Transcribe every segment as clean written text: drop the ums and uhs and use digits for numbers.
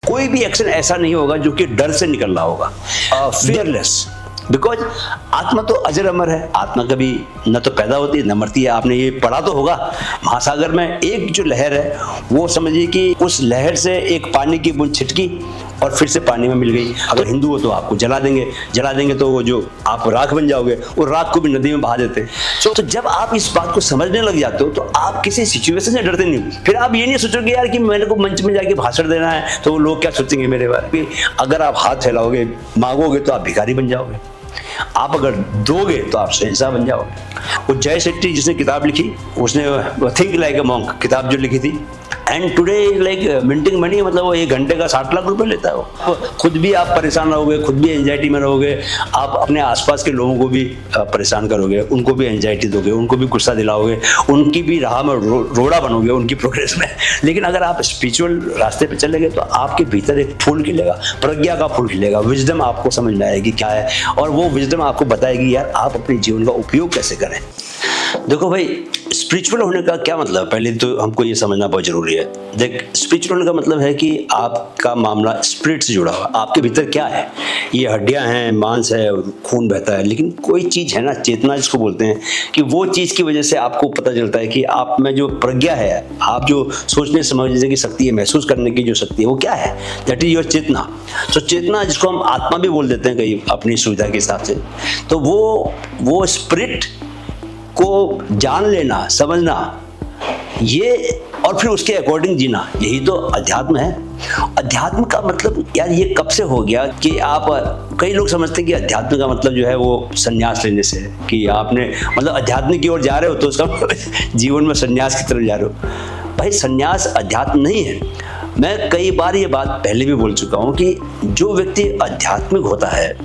कोई भी एक्शन ऐसा नहीं होगा जो कि डर से निकल रहा होगा, फियरलेस। बिकॉज आत्मा तो अजर अमर है, आत्मा कभी न तो पैदा होती है न मरती है। आपने ये पढ़ा तो होगा, महासागर में एक जो लहर है वो समझिए कि उस लहर से एक पानी की बूंद छिटकी और फिर से पानी में मिल गई। अगर हिंदू हो तो आपको जला देंगे तो वो जो आप राख बन जाओगे, वो राख को भी नदी में बहा देते हैं। तो जब आप इस बात को समझने लग जाते हो तो आप किसी सिचुएशन से डरते नहीं। फिर आप ये नहीं सोचोगे यार कि मेरे को मंच में जाके भाषण देना है तो वो लोग क्या सोचेंगे मेरे बारे में। अगर आप हाथ फैलाओगे, मांगोगे तो आप भिखारी बन जाओगे, आप अगर दोगे तो आप शहंशाह बन जाओगे। वो जय शेट्टी जिसने किताब लिखी, उसने थिंक लाइक अ मॉन्क किताब जो लिखी थी, and today like minting money, मतलब वो 1 घंटे का 60 लाख रुपए लेता है वो। खुद भी आप परेशान रहोगे, खुद भी एंजाइटी में रहोगे, आप अपने आसपास के लोगों को भी परेशान करोगे, उनको भी एंजाइटी दोगे, उनको भी गुस्सा दिलाओगे, उनकी भी राह में रोड़ा बनोगे उनकी प्रोग्रेस में। लेकिन अगर आप स्पिरिचुअल रास्ते पे चलेंगे तो आपके भीतर एक फूल खिलेगा, प्रज्ञा का फूल खिलेगा, विजडम आपको समझ में आएगी क्या है, और वो विजडम आपको बताएगी यार आप अपने जीवन का उपयोग कैसे करें। देखो भाई, स्पिरिचुअल होने का क्या मतलब है, पहले तो हमको ये समझना बहुत जरूरी है। देख, स्पिरिचुअल होने का मतलब है कि आपका मामला स्पिरिट से जुड़ा हुआ, आपके भीतर क्या है, ये हड्डियां हैं, मांस है, खून बहता है, लेकिन कोई चीज है ना, चेतना जिसको बोलते हैं, कि वो चीज की वजह से आपको पता चलता है कि आप में जो प्रज्ञा है, आप जो सोचने समझने की शक्ति है, महसूस करने की जो शक्ति है, वो क्या है, दैट इज योर चेतना। तो चेतना जिसको हम आत्मा भी बोल देते हैं कई अपनी सुविधा के हिसाब से, तो वो स्पिरिट को जान लेना, समझना, ये और फिर उसके अकॉर्डिंग जीना, यही तो अध्यात्म है। अध्यात्म का मतलब यार ये कब से हो गया कि आप, कई लोग समझते हैं कि अध्यात्म का मतलब जो है वो संन्यास लेने से है, कि आपने मतलब अध्यात्म की ओर जा रहे हो तो उसका जीवन में संन्यास की तरफ जा रहे हो। भाई संन्यास अध्यात्म नहीं है। मैं कई बार ये बात पहले भी बोल चुका हूँ कि जो व्यक्ति आध्यात्मिक होता है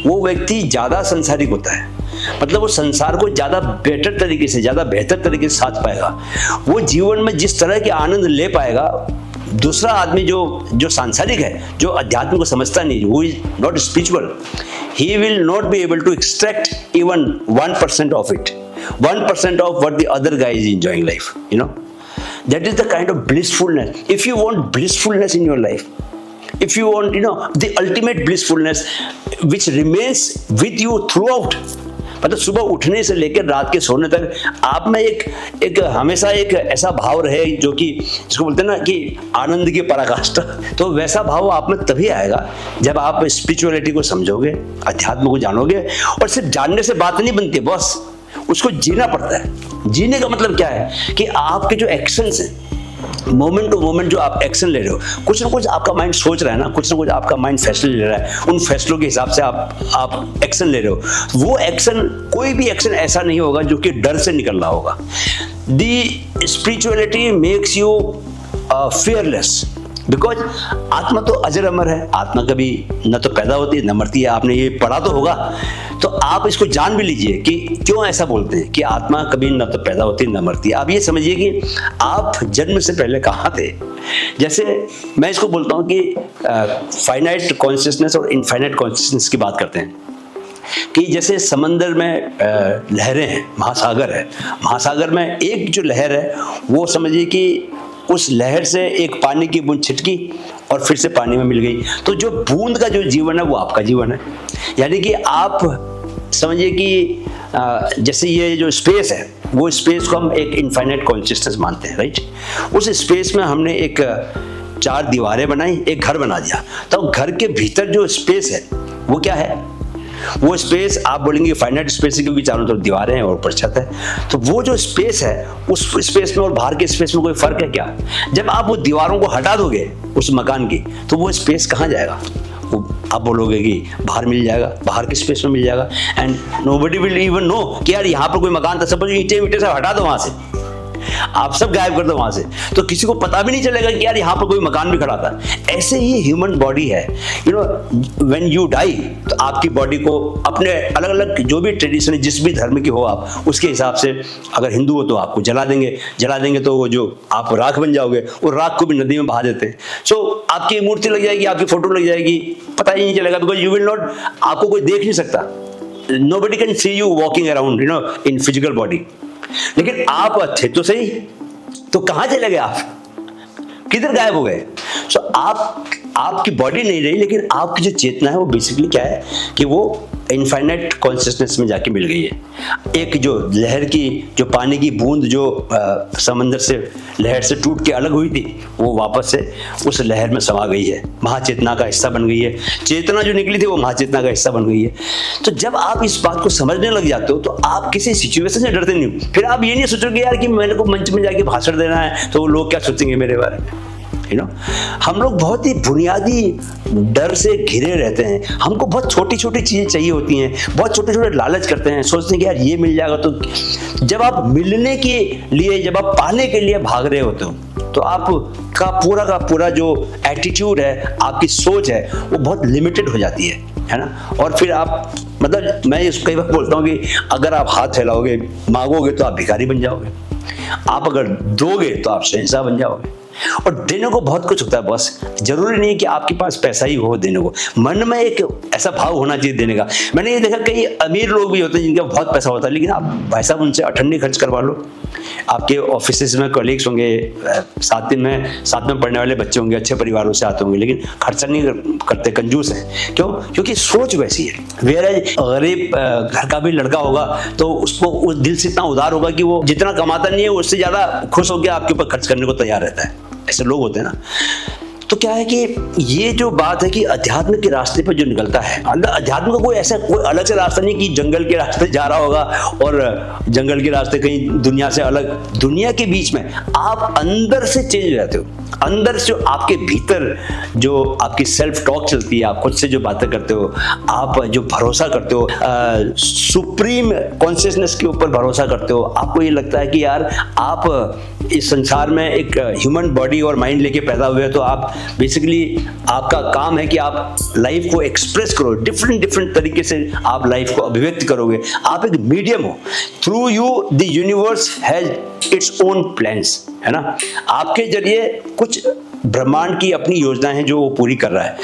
वो व्यक्ति ज्यादा संसारिक होता है, मतलब वो संसार को ज्यादा बेटर तरीके से, ज्यादा बेहतर तरीके से साथ पाएगा। वो जीवन में जिस तरह के आनंद ले पाएगा, दूसरा आदमी जो सांसारिक है, जो अध्यात्म को समझता नहीं, वो is not spiritual, he will not be able to extract even 1% of it, 1% of what the other guy is enjoying life, you know. That is the kind of blissfulness. If you want blissfulness in your life, if you want, the ultimate blissfulness which remains with you throughout, मतलब सुबह उठने से लेकर रात के सोने तक आप में एक हमेशा एक ऐसा भाव रहे जो कि जिसको बोलते हैं ना कि आनंद की पराकाष्ठा, तो वैसा भाव आप में तभी आएगा जब आप स्पिरिचुअलिटी को समझोगे, अध्यात्म को जानोगे। और सिर्फ जानने से बात नहीं बनती, बस उसको जीना पड़ता है। जीने का मतलब क्या है कि आपके जो एक्शंस हैं, मोमेंट टू मोमेंट जो आप एक्शन ले रहे हो, कुछ ना कुछ आपका माइंड सोच रहा है ना, कुछ ना कुछ आपका माइंड फैसले ले रहा है, उन फैसलों के हिसाब से आप एक्शन ले रहे हो। वो एक्शन, कोई भी एक्शन ऐसा नहीं होगा जो कि डर से निकल रहा होगा। The spirituality makes you fearless, because आत्मा तो अजर अमर है, आत्मा कभी न तो पैदा होती है न मरती है। आपने ये पढ़ा तो होगा, तो आप इसको जान भी लीजिए कि क्यों ऐसा बोलते हैं कि आत्मा कभी न तो पैदा होती है न मरती है। आप ये समझिए कि आप जन्म से पहले कहाँ थे। जैसे मैं इसको बोलता हूँ कि फाइनाइट कॉन्शियसनेस और इनफाइनाइट कॉन्शियसनेस की बात करते हैं, कि जैसे समंदर में लहरें हैं, महासागर है, महासागर में एक जो लहर है वो समझिए कि उस लहर से एक पानी की बूंद छिटकी और फिर से पानी में मिल गई। तो जो बूंद का जो जीवन है वो आपका जीवन है। यानी कि आप समझिए कि जैसे ये जो स्पेस है, वो स्पेस को हम एक इनफाइनाइट कॉन्शियसनेस मानते हैं, राइट। उस स्पेस में हमने एक 4 दीवारें बनाई, एक घर बना दिया। तो घर के भीतर जो स्पेस है वो क्या है, वो स्पेस आप बोलेंगे फाइनाइट स्पेस है क्योंकि चारों तरफ दीवारें हैं और ऊपर छत है। तो वो जो स्पेस है, उस स्पेस में और बाहर के स्पेस में कोई फर्क है क्या? जब आप वो दीवारों को हटा दोगे उस मकान की, तो वो स्पेस कहाँ जाएगा? वो आप बोलोगे कि बाहर मिल जाएगा, बाहर के स्पेस में मिल जाएगा, and nobody will even know कि यार यहाँ पर कोई मकान था। सपोज ईंटें सब हटा दो वहां से, आप सब गायब कर दो वहां से, तो किसी को पता भी नहीं चलेगा कि यार यहाँ पर कोई मकान भी खड़ा था। ऐसे ही ह्यूमन बॉडी है, व्हेन यू डाई, तो आपकी बॉडी को अपने अलग अलग जो भी ट्रेडिशन, जिस भी धर्म की हो आप, उसके हिसाब से, अगर हिंदू हो तो आपको जला देंगे तो वो जो आप राख बन जाओगे, वो राख को भी नदी में बहा देते हैं। सो आपकी मूर्ति लग जाएगी, आपकी फोटो लग जाएगी, पता ही नहीं चलेगा, बिकॉज यू विल नॉट, आपको कोई देख नहीं सकता। Nobody can see you walking around in physical body. लेकिन आप थे तो सही, तो कहां चले गए आप, किधर गायब हो गए? सो आप आपकी बॉडी नहीं रही, लेकिन आपकी जो चेतना है वो बेसिकली क्या है कि वो इनफाइनाइट कॉन्शियसनेस में जाके मिल गई है। एक जो लहर की, जो पानी की बूंद जो समंदर से, लहर से टूट के अलग हुई थी, वो वापस से उस लहर में समा गई है, महाचेतना का हिस्सा बन गई है। चेतना जो निकली थी वो महाचेतना का हिस्सा बन गई है। तो जब आप इस बात को समझने लग जाते हो तो आप किसी सिचुएशन से डरते नहीं हो। फिर आप ये नहीं सोचोगे यार कि मेरे को मंच में जाके भाषण देना है तो लोग क्या सोचेंगे मेरे बारे में। हम लोग बहुत ही बुनियादी डर से घिरे रहते हैं। हमको बहुत छोटी छोटी चीजें चाहिए होती हैं, बहुत छोटे छोटे लालच करते हैं, सोचते हैं कि यार ये मिल जाएगा। तो जब आप मिलने के लिए, जब आप पाने के लिए भाग रहे होते हो तो आपका का पूरा जो एटीट्यूड है, आपकी सोच है, वो बहुत लिमिटेड हो जाती है ना। और फिर आप, मतलब मैं इसको कई बार बोलता हूँ कि अगर आप हाथ फैलाओगे, मांगोगे तो आप भिखारी बन जाओगे, आप अगर दोगे तो आप शहंशाह बन जाओगे। और देने को बहुत कुछ होता है बस, जरूरी नहीं है कि आपके पास पैसा ही हो देने को। मन में एक ऐसा भाव होना चाहिए देने का। मैंने ये देखा कई अमीर लोग भी होते हैं जिनका बहुत पैसा होता है, लेकिन आप भाई साहब उनसे अठन्नी खर्च करवा लो। आपके ऑफिस में कलीग्स होंगे, साथ में पढ़ने वाले बच्चे होंगे, अच्छे परिवारों से आते होंगे, लेकिन खर्चा नहीं करते, कंजूस हैं। क्यों? क्योंकि सोच वैसी है। वेयर गरीब घर का भी लड़का होगा तो उसको उस दिल से इतना उदार होगा कि वो जितना कमाता नहीं है उससे ज्यादा खुश होकर आपके ऊपर खर्च करने को तैयार रहता है। ऐसे लोग होते हैं ना। तो क्या है कि ये जो बात है कि अध्यात्म के रास्ते पर जो निकलता है, अध्यात्म का कोई ऐसा कोई अलग से रास्ता नहीं कि जंगल के रास्ते जा रहा होगा और जंगल के रास्ते कहीं दुनिया से अलग। दुनिया के बीच में आप अंदर से चेंज हो जाते हो। अंदर से आपके भीतर जो आपकी सेल्फ टॉक चलती है, आप खुद से जो बातें करते हो, आप जो भरोसा करते हो, सुप्रीम कॉन्शियसनेस के ऊपर भरोसा करते हो। आपको ये लगता है कि यार आप इस संसार में एक ह्यूमन बॉडी और माइंड लेके पैदा हुए, तो आप बेसिकली आपका काम है कि आप लाइफ को एक्सप्रेस करो, डिफरेंट तरीके से आप लाइफ को अभिव्यक्त करोगे। आप एक मीडियम हो। Through you the universe has its own plans, है ना। आपके जरिए कुछ ब्रह्मांड की अपनी योजनाएं हैं जो वो पूरी कर रहा है।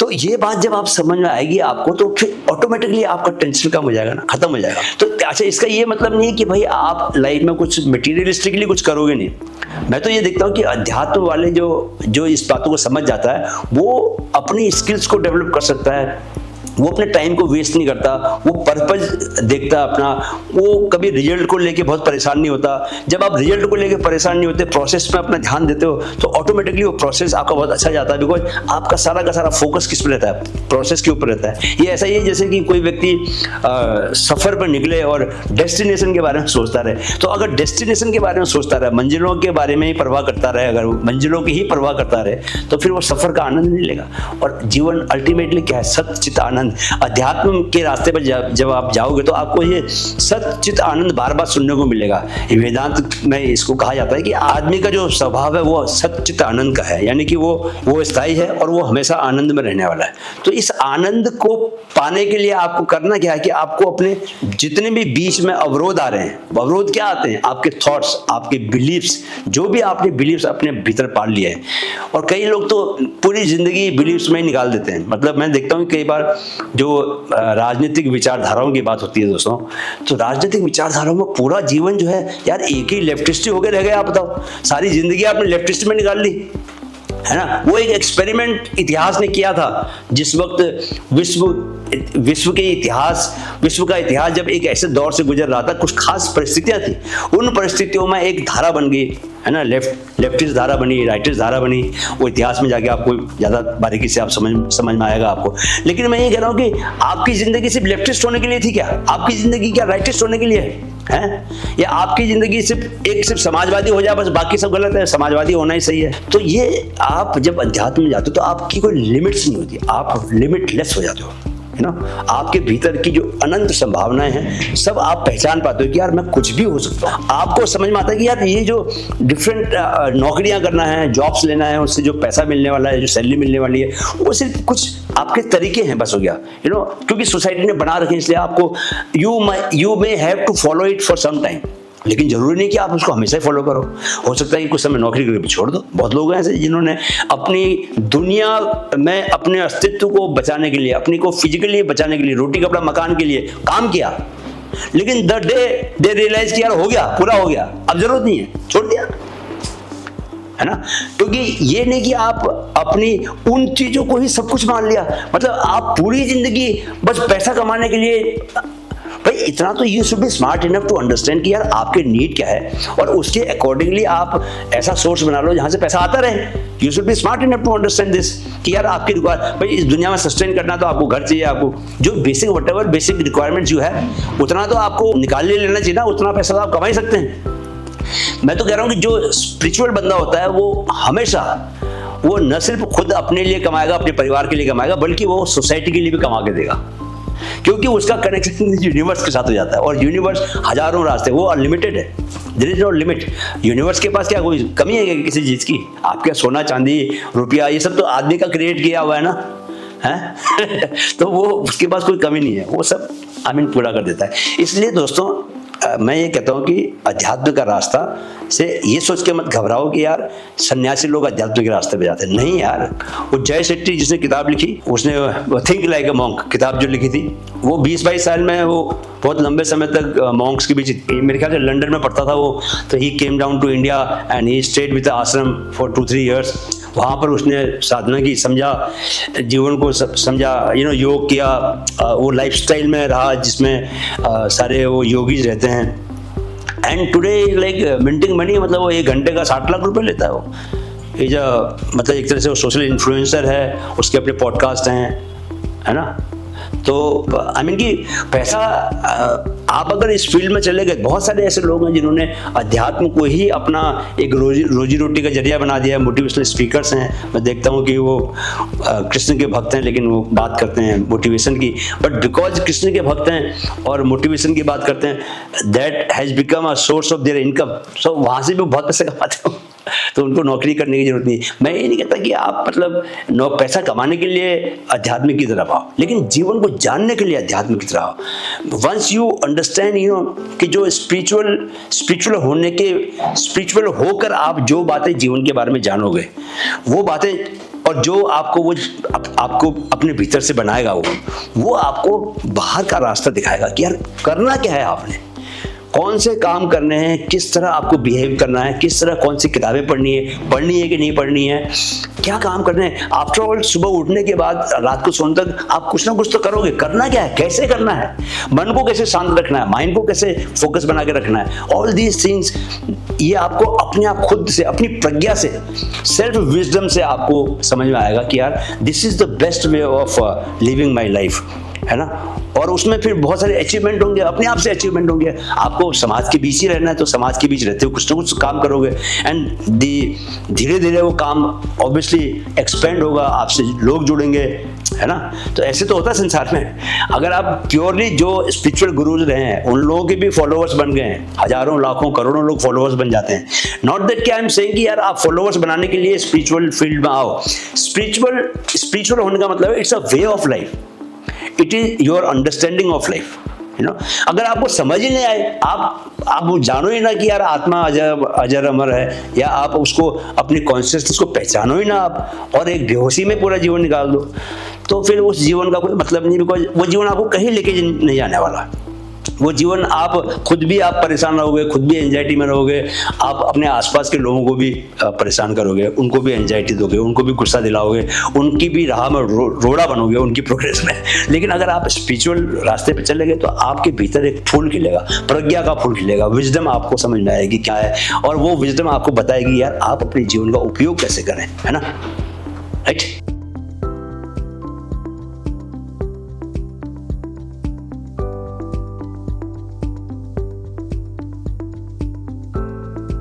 तो ये बात जब आप समझ में आएगी आपको, तो फिर ऑटोमेटिकली आपका टेंशन कम हो जाएगा ना, खत्म हो जाएगा। तो अच्छा, इसका ये मतलब नहीं कि भाई आप लाइफ में कुछ मटेरियलिस्टिकली कुछ करोगे नहीं। मैं तो ये देखता हूँ कि अध्यात्म वाले जो इस बातों को समझ जाता है, वो अपनी स्किल्स को डेवलप कर सकता है। वो अपने टाइम को वेस्ट नहीं करता, वो पर्पस देखता अपना, वो कभी रिजल्ट को लेके बहुत परेशान नहीं होता। जब आप रिजल्ट को लेके परेशान नहीं होते, प्रोसेस में अपना ध्यान देते हो, तो ऑटोमेटिकली वो प्रोसेस आपका बहुत अच्छा जाता है। बिकॉज आपका सारा का सारा फोकस किस पर रहता है? प्रोसेस के ऊपर रहता है। ये ऐसा ही है जैसे कि कोई व्यक्ति सफर पर निकले और डेस्टिनेशन के बारे में सोचता रहे। तो अगर डेस्टिनेशन के बारे में सोचता रहे, मंजिलों के बारे में ही परवाह करता रहे, अगर मंजिलों की ही परवाह करता रहे, तो फिर वो सफर का आनंद नहीं लेगा। और जीवन अल्टीमेटली क्या है? सच्चित आनंद। अध्यात्म के रास्ते पर जब आप जाओगे तो आपको ये सच्चित आनंद बार बार सुनने को मिलेगा। वेदांत में इसको कहा जाता है कि आदमी का जो स्वभाव है वो सच्चित आनंद का है, यानी कि वो स्थायी है और वो हमेशा आनंद में रहने वाला है। तो इस आनंद को पाने के लिए आपको करना क्या है कि आपको अपने जितने भी बीच में अवरोध आ रहे हैं, अवरोध क्या आते हैं? आपके थॉट्स, आपके बिलीव्स, जो भी आपने बिलीव्स अपने भीतर पाल लिए हैं। और कई लोग तो पूरी जिंदगी बिलीव्स में ही निकाल देते हैं। मतलब मैं देखता हूँ कई बार जो राजनीतिक विचारधाराओं की बात होती है दोस्तों, तो राजनीतिक विचारधाराओं में पूरा जीवन जो है यार एक ही लेफ्टिस्ट ही हो गए रह गए। आप बताओ, सारी जिंदगी आपने लेफ्टिस्ट में निकाल ली, है ना। वो एक एक्सपेरिमेंट इतिहास ने किया था, जिस वक्त विश्व का इतिहास जब एक ऐसे दौर से गुजर रहा था, कुछ खास परिस्थितियां थी। उन परिस्थितियों में एक धारा बन गई, है ना, लेफ्टिस्ट धारा बनी, राइटिस्ट धारा बनी। वो इतिहास में जाके आपको ज्यादा बारीकी से आप समझ में आएगा आपको। लेकिन मैं ये कह रहा हूँ कि आपकी जिंदगी सिर्फ लेफ्टिस्ट होने के लिए थी क्या? आपकी जिंदगी क्या राइटिस्ट होने के लिए है? या आपकी जिंदगी सिर्फ समाजवादी हो जाए बस, बाकी सब गलत है, समाजवादी होना ही सही है? तो ये आप जब अध्यात्म में जाते हो तो आपकी कोई लिमिट्स नहीं होती, आप लिमिटलेस हो जाते हो, है ना। आपके भीतर की जो अनंत संभावनाएं हैं सब आप पहचान पाते हो कि यार मैं कुछ भी हो सकता हूँ। आपको समझ में आता है कि यार ये जो डिफरेंट नौकरियां करना है, जॉब्स लेना है, उससे जो पैसा मिलने वाला है, जो सैलरी मिलने वाली है, वो सिर्फ कुछ आपके तरीके हैं, बस हो गया, क्योंकि सोसाइटी ने बना रखे, इसलिए आपको you may have to follow it for some time. लेकिन जरूरी नहीं कि आप उसको हमेशा ही फॉलो करो। हो सकता है कि कुछ समय नौकरी करके छोड़ दो। बहुत लोग हैं ऐसे जिन्होंने अपनी दुनिया में अपने अस्तित्व को बचाने के लिए, अपनी को फिजिकली बचाने के लिए, रोटी कपड़ा मकान के लिए काम किया, लेकिन द डे दे रियलाइज किया हो गया, पूरा हो गया, अब जरूरत नहीं है, छोड़ दिया, है ना। क्योंकि ये नहीं कि आप अपनी उन चीजों को ही सब कुछ मान लिया, मतलब आप पूरी जिंदगी बस पैसा कमाने के लिए, भाई इतना तो you should be smart enough to understand कि यार आपके नीड क्या है और उसके अकॉर्डिंगली आप ऐसा सोर्स बना लो जहां से पैसा आता रहे। You should be smart enough to understand this कि यार आपकी रिक्वायरमेंट, भाई इस दुनिया में सस्टेन करना तो आपको घर चाहिए, आपको जो बेसिक व्हाटएवर बेसिक रिक्वायरमेंट जो है उतना तो आपको निकाल लेना चाहिए ना, उतना पैसा तो आप कमा ही सकते हैं। मैं तो कह रहा हूँ कि जो स्पिरिचुअल बंदा होता है वो हमेशा वो न सिर्फ खुद अपने लिए कमाएगा, अपने परिवार के लिए कमाएगा, बल्कि वो सोसाइटी के लिए भी कमा के देगा, क्योंकि उसका कनेक्शन यूनिवर्स के साथ हो जाता है। और यूनिवर्स हजारों रास्ते, वो अनलिमिटेड है, there is no limit. Universe के पास क्या कोई कमी है किसी चीज की? आपके सोना चांदी रुपया ये सब तो आदमी का क्रिएट किया हुआ है ना, है तो वो उसके पास कोई कमी नहीं है, वो सब पूरा कर देता है। इसलिए दोस्तों मैं ये कहता हूँ कि अध्यात्म का रास्ता से ये सोच के मत घबराओ कि यार सन्यासी लोग अध्यात्म के रास्ते पे जाते हैं, नहीं यार। वो जय शेट्टी जिसने किताब लिखी, उसने थिंक लाइक अ मॉन्क किताब जो लिखी थी, वो 20-22 साल में वो बहुत लंबे समय तक मॉन्क्स के बीच, मेरे ख्याल से लंदन में पढ़ता था वो, तो he came down to India and he stayed with the ashram for 2-3 years। वहाँ पर उसने साधना की, समझा जीवन को, समझा योग किया, वो लाइफस्टाइल में रहा जिसमें सारे वो योगीज रहते हैं। And today like minting money, मतलब वो 1 घंटे का 60 लाख रुपए लेता है वो। ये जो मतलब एक तरह से वो सोशल इन्फ्लुएंसर है, उसके अपने पॉडकास्ट हैं, है ना। तो कि पैसा, आप अगर इस फील्ड में चले गए, बहुत सारे ऐसे लोग हैं जिन्होंने अध्यात्म को ही अपना एक रोजी रोटी का जरिया बना दिया है। मोटिवेशनल स्पीकर्स हैं, मैं देखता हूँ कि वो कृष्ण के भक्त हैं, लेकिन वो बात करते हैं मोटिवेशन की, बट बिकॉज कृष्ण के भक्त हैं और मोटिवेशन की बात करते हैं, that has become a source of their income. So वहाँ से भी बहुत पैसे कमाते हो, तो उनको नौकरी करने की जरूरत नहीं। मैं ये नहीं कहता कि आप मतलब पैसा कमाने के लिए अध्यात्म की तरफ आओ, लेकिन जीवन को जानने के लिए अध्यात्म की तरफ आओ। वंस यू अंडरस्टैंड कि जो स्पिरिचुअल होने के, स्पिरिचुअल होकर आप जो बातें जीवन के बारे में जानोगे, वो बातें और जो आपको आपको अपने भीतर से बनाएगा, वो आपको बाहर का रास्ता दिखाएगा कि यार करना क्या है, आपने कौन से काम करने हैं, किस तरह आपको बिहेव करना है, किस तरह कौन सी किताबें पढ़नी है कि नहीं पढ़नी है, क्या काम करने हैं। आफ्टर ऑल सुबह उठने के बाद रात को सोने तक आप कुछ ना कुछ तो करोगे। करना क्या है, कैसे करना है, मन को कैसे शांत रखना है, माइंड को कैसे फोकस बना के रखना है, ऑल दीज थिंग्स ये आपको अपने आप खुद से, अपनी प्रज्ञा से, सेल्फ विजडम से आपको समझ में आएगा कि यार this is the best way of living my life, है ना। और उसमें फिर बहुत सारे अचीवमेंट होंगे, अपने आप से अचीवमेंट होंगे। आपको समाज के बीच ही रहना है, तो समाज के बीच रहते हो कुछ ना कुछ काम करोगे, एंड धीरे धीरे वो काम ऑब्वियसली एक्सपेंड होगा, आपसे लोग जुड़ेंगे, है ना। तो ऐसे तो होता है संसार में। अगर आप प्योरली जो स्पिरिचुअल गुरुज रहे हैं, उन लोगों के भी फॉलोअर्स बन गए हैं, हजारों लाखों करोड़ों लोग फॉलोअर्स बन जाते हैं। नॉट दैट कि आई एम सेइंग कि यार आप फॉलोअर्स बनाने के लिए स्पिरिचुअल फील्ड में आओ। स्पिरिचुअल होने का मतलब है it's a way of life, it is your understanding of life, you no. अगर आपको समझ ही नहीं आए, आप जानो ही ना कि यार आत्मा अजर अमर है, या आप उसको अपनी कॉन्शियसनेस को पहचानो ही ना आप, और एक बेहोशी में पूरा जीवन निकाल दो, तो फिर उस जीवन का कोई मतलब नहीं, बिकॉज वो जीवन आपको कहीं लेके नहीं जाने वाला। वो जीवन आप खुद भी आप परेशान रहोगे, खुद भी एंजाइटी में रहोगे, आप अपने आसपास के लोगों को भी परेशान करोगे, उनको भी एंजाइटी दोगे, उनको भी गुस्सा दिलाओगे, उनकी भी राह में रोड़ा बनोगे उनकी प्रोग्रेस में। लेकिन अगर आप स्पिरिचुअल रास्ते पे चले गए तो आपके भीतर एक फूल खिलेगा, प्रज्ञा का फूल खिलेगा, विजडम आपको समझ में आएगी क्या है, और वो विजडम आपको बताएगी यार आप अपने जीवन का उपयोग कैसे करें, है ना, राइट।